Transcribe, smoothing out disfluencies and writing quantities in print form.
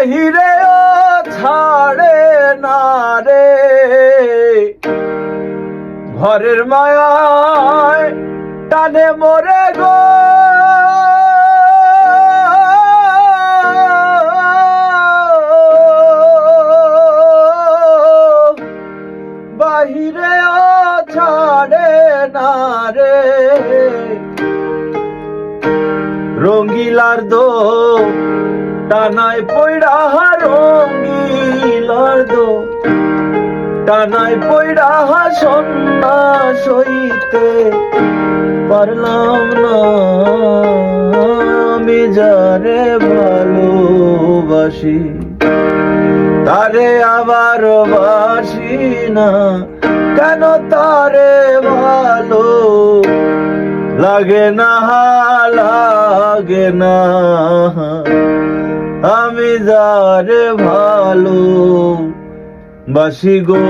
বাহিরেও ছাড়ে না রে, ঘরের মায়ায় টানে মরে গো। বাহিরেও ছাড়ে না রে, রঙ্গিলার দো টানায় পয়ড়া, রঙ্গিলার দো টানায় পয়ড়া, সন্ন্যাস হইতে পারলাম না। আমি যারে ভালোবাসি তারে আবার বাসি না, কেন তারে ভালো লাগে না, লাগে না। আমি যারে ভালো বাসি গো।